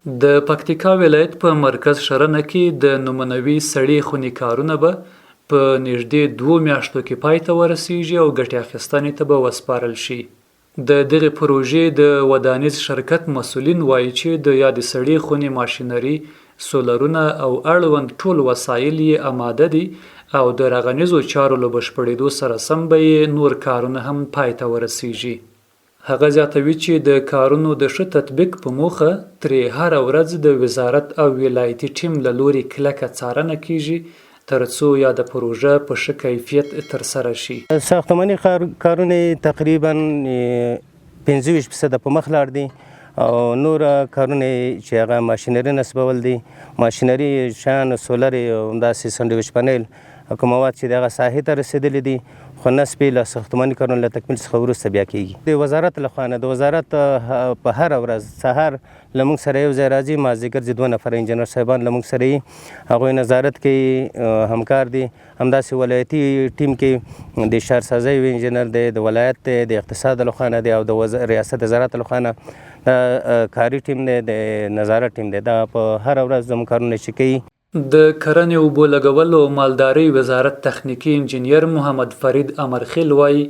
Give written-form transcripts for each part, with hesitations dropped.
د پکتیکا ولایت په مرکز شرنه کې د نمونوي سړې خونې کارونه به په نږدې 2 میاشتو کې پای ته ورسیږي او ګټې اخیستنې ته به وسپارل شي. د دغې پروژې د ودانیز شرکت مسؤلین وایي چې د یادې سړې خونې ماشینري، سولرونه او اړوند ټول وسایل یې آماده دي او د رغنیزو چارو له بشپړېدو سره سم به یې نور کارونه هم پای ته ورسیږي. هغه زیاتوي چې د کارونو د ښه تطبیق په موخه ترې هره ورځ د وزارت او ولایتي ټیم له لوري کلکه څارنه کیږي ترڅو یاده پروژه په ښه کیفیت ترسره شي. ساختماني کارونه تقریبا 25% په مخ لاړ دي او نور کارونه چې هغه ماشینري نصبول دي، ماشینري شان سولر او همداسې سنډویچ پنل کوم مواد چې دغه ساحې ته رسېدلي دي خو نصب یې له ساختماني کارونو له تکمیل څخه وروسته بیا کیږي. د وزارت له خوا نه د وزارت په هره ورځ سهار له موږ سره یو ځای راځي، مازدیګر چې 2 نفره انجینر صاحبان له موږ سره یي، هغوی نظارت کوي، همکار دي. همداسې ولایتي ټیم کې د ښارسازۍ یو انجینر دی، د ولایت دی، د اقتصاد له خوا نه دی او د ریاست زراعت له خوا نه د کاري ټیم دی، د نظارت ټیم دی. دا په هره ورځ زموږ کارونه چې کوي. د کرنې اوبو لګولو او مالدارۍ وزارت تخنیکي انجینیر محمد فرید امرخیل وایي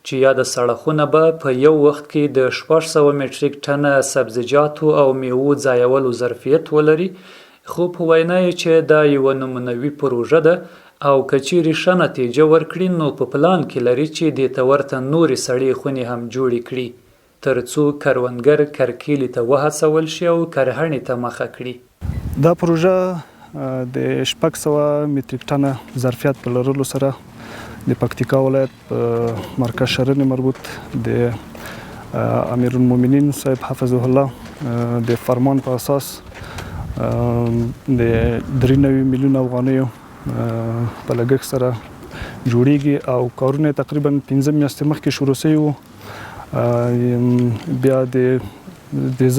چې یاده سړکونه به په یو وخت کې د 600 متریک ټنه سبزیجاتو او میوو ځایولو ظرفیت ولري، خو په وینا یې چې دا یوه نمونوي پروژه ده او که چیرې ښه نتیجه ورکړي نو په پلان کې لري چې دې ته ورته نورې سړې خونې هم جوړې کړي ترڅو کروندګر کرکیلې ته وهڅول شي او کرهڼې ته مخه کړي. دا پروژه د 600 متریک ټنه ظرفیت په لرلو سره د پکتیکا ولایت په مرکز شرنې مربوط د امیرالمؤمنین صاحب حفظه الله د فرمان په اساس د 93 میلیون افغانیو په لګښت سره جوړیږي او کارونه تقریبا 15 میاشتې مخکې شروع شوي وو. بیا د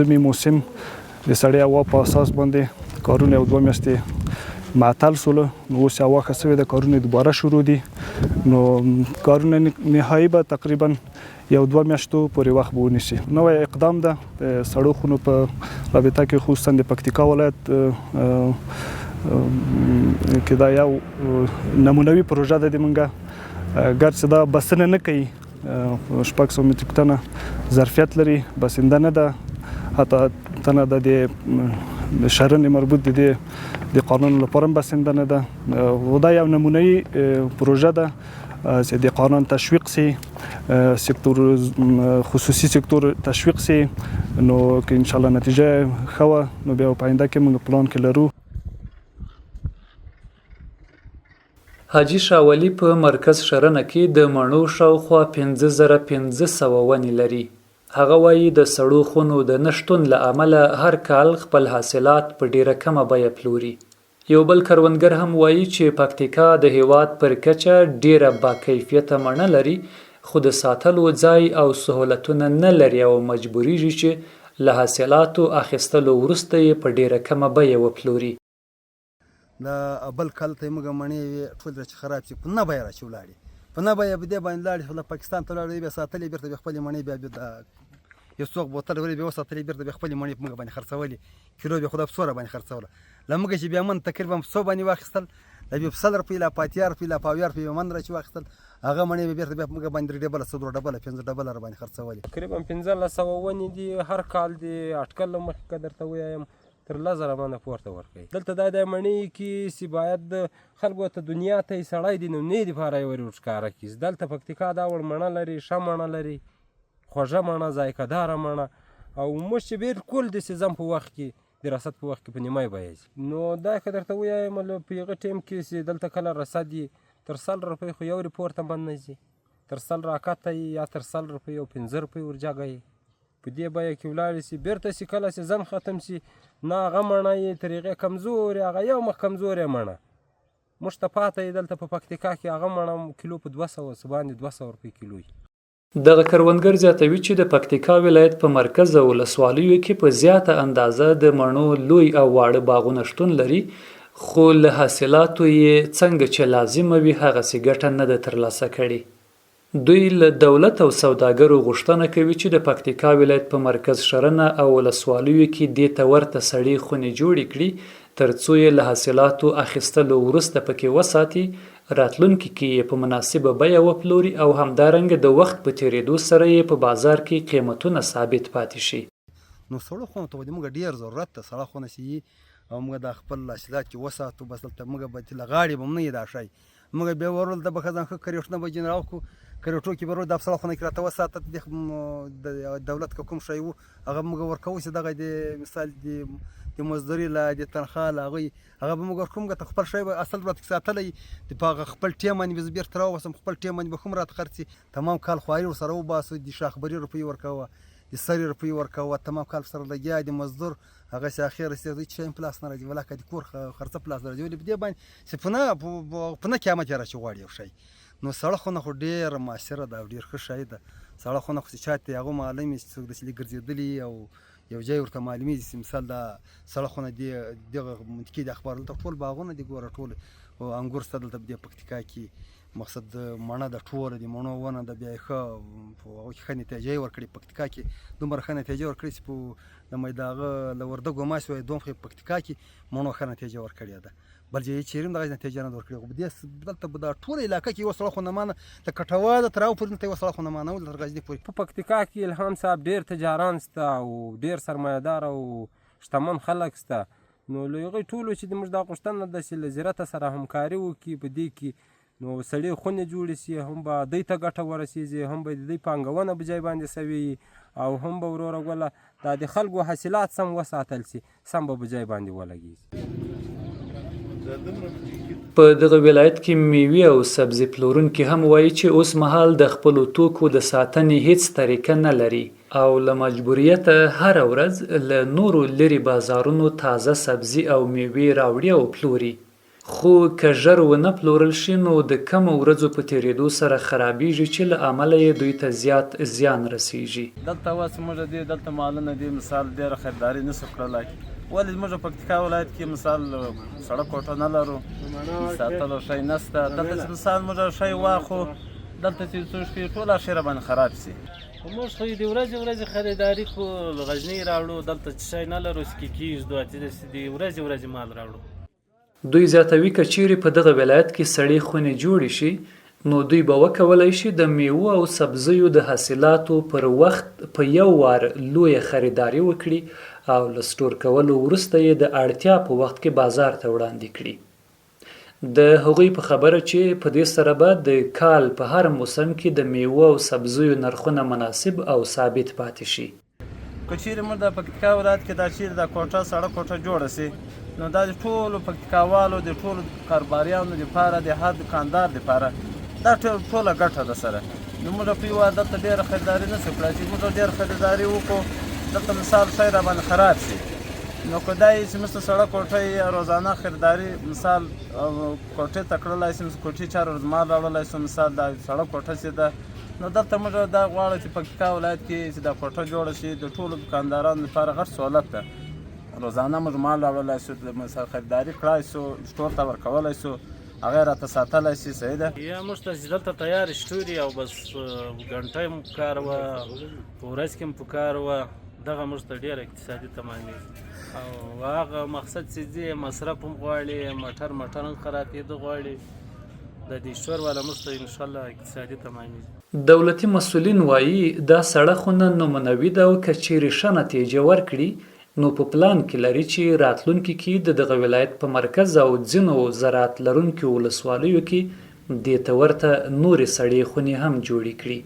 ژمي موسم د سړې هوا په اساس باندې کارونه 2 میاشتې معطل سول، نو اوس هوا ښه شوې ده، کارونه دوباره شروع دي. نو کارونه نهایي به تقریبا 1-2 میاشتو پورې وخت به ونیسي. نوی اقدام ده د سړو خونو په رابطه کې، خصوصا د پکتیکا ولایت کې دا یو نمونوي پروژه ده د موږ، ګرچې دا بسنه نه کوي، 600 متریک ټنه ظرفیت لري، بسنده نه ده، حتی تنه د شرنې مربوط د قانون لپاره بسنده نه ده. و دا یو نمونه‌ای پروژه ده چې د قانون تشویق سي، سکتور خصوصي سکتور تشویق سي، نو که ان شاء الله نتیجه ښه وه نو بیا په آینده کې موږ پلان کې لرو. حاجي شاولي په مرکز شرنه کې د مڼو شاوخوا 5500 ونې لري. هغه وایي د سړو خونو د نشتون له امله هر کال خپل حاصلات په ډیره کمه بیه پلوري. یو بل کروندګر هم وایي چې پکتیکا د هیواد پر کچه ډیره با کیفیته مڼه لري، خو د ساتلو ځای او سهولتونه نه لري او مجبوریږي چې له حاصلاتو اخیستلو وروسته یې په ډیره کمه بیه وپلوري. د بل کال ته موږ مڼې ټول چې خراب شي په نه بیه راچې ولاړې، په نه بیه به دې باندې لاړې، له پاکستان ته لاړې، بیا ساتلې، بیرته بیا خپلې مڼې بیا یو څوک بوتل ورې بیا وساتلې، بیرته بیا خپلې مڼې په موږ باندې خرڅولې، کیلو بیا خو دا په 100 باندې خرڅوله. له موږ چې بیا من تقریبا په 100 باندې واخیستل، دا بیا په 100 روپۍ لا 50 روپۍ لا 50 روپۍ من را چې واخیستل، هغه مڼې به بیرته بیا په موږ باندې 3 ډبله 100 ډبله 15 ډبله را باندې خرڅولې. تقریبا 1500 ونې دي هر کال د اټکل له مخکې که درته ووایم تر 10,000 منه پورته ورکوي. دلته دا د مڼې کې چې باید د خلکو ته دنیا ته یې سړی دی نو نه دپاره یې ور ورښکاره کړي. دلته پکتیکا دا وړ مڼه لري، ښه مڼه لري، خوږه مڼه، ذایقه داره مڼه، او موږ چې بالکل د سیزن په وخت کې د رسد په وخت کې په نیمای بیه ځي. نو دا که درته ووایم په هغه ټایم کې چې دلته کله رسد یي تر 100 روپۍ خو یو پورته من نه ځي، تر 100 راکته یي یا تر 100 روپۍ او 15 روپۍ ورجګه یي. په دې بیه کې ولاړې سي، بیرته چې کله سیزن ختم سي نه هغه مڼه یې تر هغې کمزورې، هغه یو مخ کمزورې مڼه موږ ته پاته یې دلته په پکتیکا کې هغه مڼه کیلو په 200 باندې 200 روپۍ کیلو وي. دغه کروندګر زیاتوي چې د پکتیکا ولایت په مرکز او ولسوالیو کې په زیاته اندازه د مڼو لوی او واړه باغونه شتون لري، خو له حاصلاتو یې څنګه چې لازمه وي هغسې ګټه نه ده ترلاسه کړې. دوی له دولت او سوداګرو غوښتنه کوي چې د پکتیکا ولایت په مرکز شرنه او ولسوالیو کې دې ته ورته سړې خونې جوړې کړي ترڅو یې له حاصلاتو اخیستلو وروسته پکې وساتي، راتلونکي کې یې په مناسبه بیه وپلوري او همدارنګه د وخت په تیریدو سره یې په بازار کې قیمتونه ثابت پاتې شي. نو سړو خونو ته موږ ډېر ضرورت ته سړه خونه شي او موږ د خپل حاصلات چې وساتو، بس دلته موږ به لغاړې به نه یې دا شی موږ بیا ورول د بخزان ښه کریوټونه به جن راوکړو، کریوټو کې به ورول د سړه خونه کې راته وساته د دولت که کوم شی و هغه موږ ورکوو چې دغه د مثال د مزدوري له د تنخوا له هغه به موږ ورکوو، موږ ته خپل شی به اصل راته ساتلی د په هغه خپل ټیم باندې به زه بېرته راوباسم، خپل ټیم باندې به هم راته خرڅي، تمام کال خواري ورسره وباسو، د شاخبري روپۍ ورکوه، د سرې روپۍ ورکوه، تمام کال سره لګیا د مزدور هغه چې اخر رسېږي چې شی پلاس نه راځي ولاکه د کور خرڅه پلاس نه راځي، ولې په دې باندې چې پنه قیامت یې راشي غواړي یو شی. نو سړه خونه خو ډېره معاصره ده او ډېر ښه شی ده. سړه خونه خو چې چا ته هغه معلوم وي چې څوک داسې لږ ګرځېدلي او یو ځای ورته معلومېږي چې مثال دا سړه خونه دغه منطقې د اخبار دلته ټول باغونه دي ګوره ټول او انګور شته دلته په دې پکتیکا کې، مقصد مڼه د ټوله د مڼو ونه د بیا یې ښه په هغو کې ښه نتیجه یې ورکړې، پکتیکا کې دومره ښه نتیجه ورکړې چې په د هغه له وردګو ماسې وایي دوم خو پکتیکا کې مڼو ښه نتیجه ورکړې ده، بل ځای چیرې هم دغه نتیجه نه ده ورکړې. خو دلته به دا ټوله علاقه کې یوه سړه خونمانه د کټواله تر هغه پورې دلته یوه سړه خونمانه وه تر غزني پورې. په پکتیکا کې الهام صاحب ډېر تجاران شته او ډېر سرمایهدار او شتمن خلک شته، نو له هغوی ټولو چې زموږ دا غوښتنه ده چې له زراعت سره همکاري وکړي په دې کې، نو سړې خونې جوړې شي، هم به دوی ته ګټه ورسېږي، هم به د دوی پانګونه په ځای باندې سوي او هم به وروره ګوله دا د خلکو حاصلات سم وساتل شي، سم به په ځای باندې ولګېږي. په دغه ولایت کې میوې او سبزي پلورونکي هم وایي چې اوس مهال د خپلو توکو د ساتنې هیڅ طریقه نه لري او له مجبوریته هره ورځ له نورو لرې بازارونو تازه سبزي او میوې راوړي او پلوري، خو که ژر ونه پلورل شي نو د کمو ورځو په تیریدو سره خرابیږي چې له امله یې دوی ته زیات زیان رسیږي. دلته اوس موږ دلته مالونه دي مثال ډېره خریداري نشو کړلی، ولې زموږ پکتیکا ولایت کې مثال سړه کوټه نه لرو، ساتلو شی نشته، دلته چې مثال موږ شی واخو دلته چې څه شي ټول اخره باندې خراب شي. موږ خو د ورځې خریداري کو غزني راوړو، دلته شی نه لرو چې کېږدو چې د ورځې مال راوړو. دوی زیاتوي که چیرې په دغه ولایت کې سړې خونې جوړې شي نو دوی به وکولی شي د میوو او سبزیو د حاصلاتو پر وخت په یو وار لویه خریداري وکړي او له سټور کولو وروسته یې د اړتیا په وخت کې بازار ته وړاندې کړي. د هغوی په خبره چې په دې سره به د کال په هر موسم کې د میوو او سبزیو نرخونه مناسب او ثابت پاتې شي. که چیرې موږ د پکتیکا ولایت کې دا چیرې دا کوټه سړه کوټه جوړه شي نو دا د ټولو پکتیکاوالو د ټولو کاروباریانو لپاره د هر دکاندار لپاره دا ټوله ګټه ده سره. نو موږ په یو دلته ډېره خریداري نه شو کړای چې موږ ډېره خریداري وکړو دلته مثال شی را باندې خراب شي، نو که دا یې چې مثل سړه کوټه روزانه خریداري مثال کوټې ته کړلی شي، کوټې چا ورځ مال راوړلی شو مثال دا سړه کوټه چې ده نو دلته موږ دا غواړو چې پکتیکا ولایت کې چې دا کوټه جوړه شي د ټولو دکاندارانو لپاره غټ سهولت ده، روزانه موږ مال راوړلی شو مثال خریداري کړای شو سټور ته ورکولی شو هغه راته ساتلی شي، صحیح ده. یا موږ ته چې دلته تیار شتوري او بس ګنټه یې پکار وه په ورځ کې هم پکار وه، دغه موږ ته ډېر اقتصادي تمامېږي او هغه مقصد چې ځي مصرف هم غواړي، موټر هم خرابېده غواړي، د دې شور والا موږ ته انشاءالله اقتصادي تمامېږي. دولتي مسؤلین وایي دا سړه خونه نمونوي ده او که چیرې ښه نتیجه ورکړي نو په پلان کې لري چې راتلونکي کې د دغه ولایت په مرکز او ځینو زراعت لرونکو ولسوالیو کې دې ته ورته نورې سړې خونې هم جوړې کړي.